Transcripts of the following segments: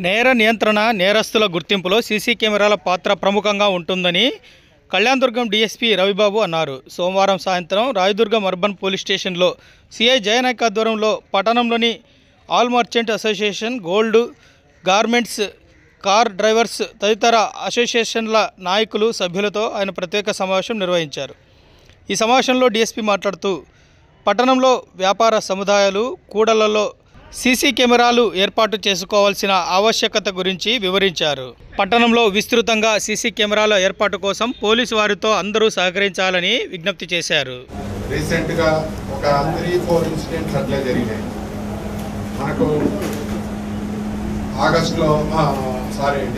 నేర నియంత్రణ, నేరస్తుల గుర్తింపులో సీసీ కెమెరాల పాత్ర ప్రముఖంగా ఉంటుందని కళ్యాణదుర్గం డీఎస్పీ రవిబాబు అన్నారు. సోమవారం సాయంత్రం రాయదుర్గం అర్బన్ పోలీస్ స్టేషన్లో సిఐ జయనాయక్ ఆధ్వర్యంలో పట్టణంలోని all merchant association, gold, garments, car drivers తదితర అసోసియేషన్ల నాయకులు, సభ్యులతో ఆయన ప్రత్యేక సమావేశం నిర్వహించారు. ఈ సమావేశంలో డీఎస్పీ మాట్లాడుతూ పట్టణంలో వ్యాపార సముదాయాలు, కూడళ్లలో సీసీ కెమెరాలు ఏర్పాటు చేసుకోవాల్సిన ఆవశ్యకత గురించి వివరించారు. పట్టణంలో విస్తృతంగా సీసీ కెమెరాల ఏర్పాటు కోసం పోలీసు వారితో అందరూ సహకరించాలని విజ్ఞప్తి చేశారు. రీసెంట్గా ఒక 3-4 ఇన్సిడెంట్స్ అట్లే జరిగినాయి. మనకు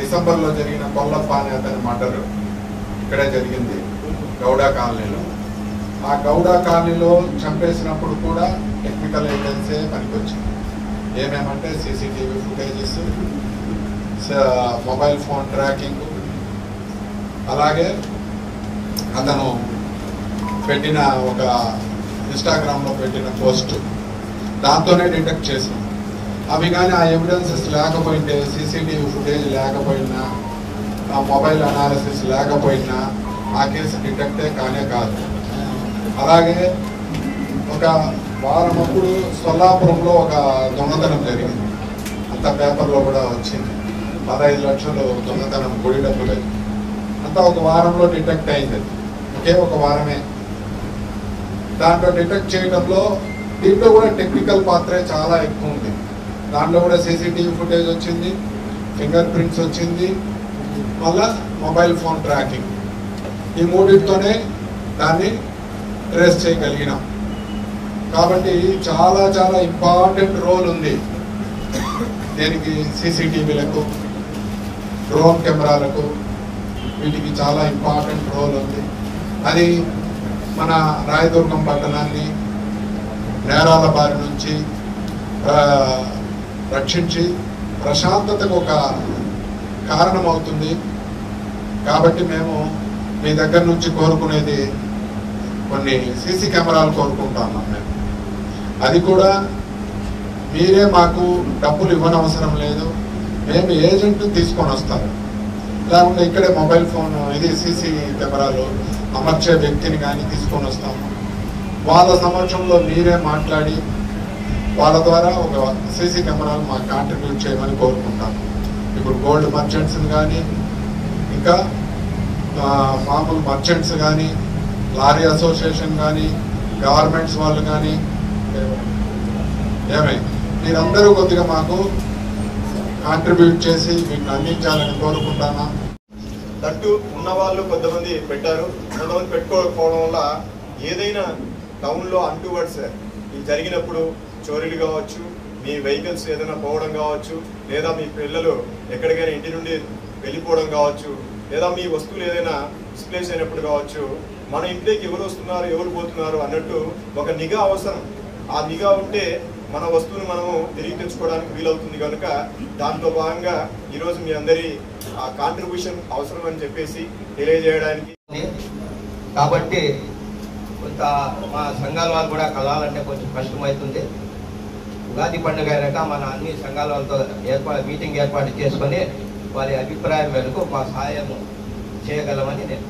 డిసెంబర్లో జరిగిన కొల్లప్ప అనే అతని మర్డర్ ఇక్కడే జరిగింది, గౌడా కాలనీలో. ఆ గౌడా కాలనీలో చంపేసినప్పుడు కూడా టెక్నికల్ ఎవిడెన్సే పనికొచ్చింది. ఏమేమంటే CCTV footages, mobile phone tracking, అలాగే అతను పెట్టిన ఒక ఇన్స్టాగ్రామ్లో పెట్టిన పోస్ట్, దాంతోనే డిటెక్ట్ చేసాం. అవి కానీ ఆ ఎవిడెన్సెస్ లేకపోయింటే, సీసీటీవీ ఫుటేజ్ లేకపోయినా, ఆ మొబైల్ అనాలిసిస్ లేకపోయినా ఆ కేసు డిటెక్టే కానే కాదు. అలాగే ఒక వారం అప్పుడు సొల్లాపురంలో ఒక దొంగతనం జరిగింది. అంత పేపర్లో కూడా వచ్చింది. 15 లక్షలు దొంగతనం, గుడి డబ్బులు. అంతా ఒక వారంలో డిటెక్ట్ అయింది. ఒకే ఒక వారమే. దాంట్లో డిటెక్ట్ చేయడంలో దీంట్లో కూడా టెక్నికల్ పాత్రే చాలా ఎక్కువ ఉంది. దాంట్లో కూడా సీసీటీవీ ఫుటేజ్ వచ్చింది, ఫింగర్ ప్రింట్స్ వచ్చింది, మళ్ళా మొబైల్ ఫోన్ ట్రాకింగ్. ఈ మూడింటితోనే దాన్ని ట్రేస్ చేయగలిగినాం. కాబట్టి చాలా చాలా ఇంపార్టెంట్ రోల్ ఉంది దీనికి. సీసీటీవీలకు, డ్రోన్ కెమెరాలకు, వీటికి చాలా ఇంపార్టెంట్ రోల్ ఉంది. అది మన రాయదుర్గం పట్టణాన్ని నేరాల బారి నుంచి రక్షించి ప్రశాంతతకు ఒక కారణమవుతుంది. కాబట్టి మేము మీ దగ్గర నుంచి కోరుకునేది కొన్ని సీసీ కెమెరాలు కోరుకుంటున్నాం. మేము అది కూడా మీరే మాకు డబ్బులు ఇవ్వనవసరం లేదు, మేము ఏజెంట్ తీసుకొని వస్తాము. లేకుంటే ఇక్కడే మొబైల్ ఫోన్ సీసీ కెమెరాలు అమర్చే వ్యక్తిని కానీ తీసుకొని వస్తాము. వాళ్ళ సమక్షంలో మీరే మాట్లాడి వాళ్ళ ద్వారా ఒక సీసీ కెమెరాలు మాకు కాంట్రిబ్యూట్ చేయమని కోరుకుంటాము. ఇప్పుడు గోల్డ్ మర్చెంట్స్ని కానీ, ఇంకా మామూలు మర్చెంట్స్ కానీ, లారీ అసోసియేషన్ కానీ, గవర్నమెంట్స్ వాళ్ళు కానీ, మీరందరూ కొద్దిగా మాకు కాంట్రిబ్యూట్ చేసి వీటిని అందించాలని కోరుకుంటాను. దట్టు ఉన్నవాళ్ళు కొంతమంది పెట్టారు, కొంతమంది పెట్టుకోకపోవడం వల్ల ఏదైనా టౌన్లో అంటువర్డ్స్ ఇది జరిగినప్పుడు చోరీలు కావచ్చు, మీ వెహికల్స్ ఏదైనా పోవడం కావచ్చు, లేదా మీ పిల్లలు ఎక్కడికైనా ఇంటి నుండి వెళ్ళిపోవడం కావచ్చు, లేదా మీ వస్తువులు ఏదైనా డిస్ప్లేస్ అయినప్పుడు కావచ్చు, మన ఇంట్లోకి ఎవరు వస్తున్నారు, ఎవరు పోతున్నారు అన్నట్టు ఒక నిఘా అవసరం. ఆ నిఘా ఉంటే మన వస్తువును మనము తిరిగి తెచ్చుకోవడానికి వీలవుతుంది. కనుక దాంట్లో భాగంగా ఈరోజు మీ అందరి ఆ కాంట్రిబ్యూషన్ అవసరం అని చెప్పేసి తెలియజేయడానికి. కాబట్టి కొంత మా సంఘాల వాళ్ళు కూడా కలవాలంటే కొంచెం కష్టమవుతుంది. ఉగాది పండుగ అయినాక మన అన్ని సంఘాల వాళ్ళతో మీటింగ్ ఏర్పాటు చేసుకొని వారి అభిప్రాయం మేరకు మా సహాయం చేయగలమని నేను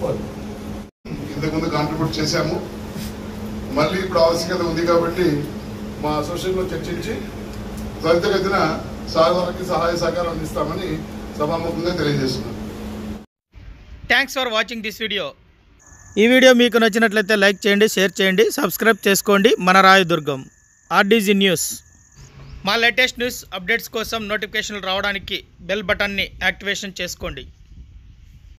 కోరుకుంటున్నాను. ఇంతకుముందు కాంట్రిబ్యూట్ చేశాము, మళ్ళీ ఇప్పుడు ఆవశ్యకత ఉంది కాబట్టి మా అసోసియేషన్లో చర్చించి త్వరితగతిన సాధారణకి సహాయ సహకారం అందిస్తామని సభాముఖంగా తెలియజేస్తున్నాను. Thanks for watching this video. ఈ వీడియో మీకు నచ్చినట్లయితే లైక్ చేయండి, షేర్ చేయండి, సబ్స్క్రైబ్ చేసుకోండి. మన రాయదుర్గం ఆర్డీజీ న్యూస్. మా లేటెస్ట్ న్యూస్ అప్డేట్స్ కోసం నోటిఫికేషన్లు రావడానికి బెల్ బటన్ని యాక్టివేషన్ చేసుకోండి.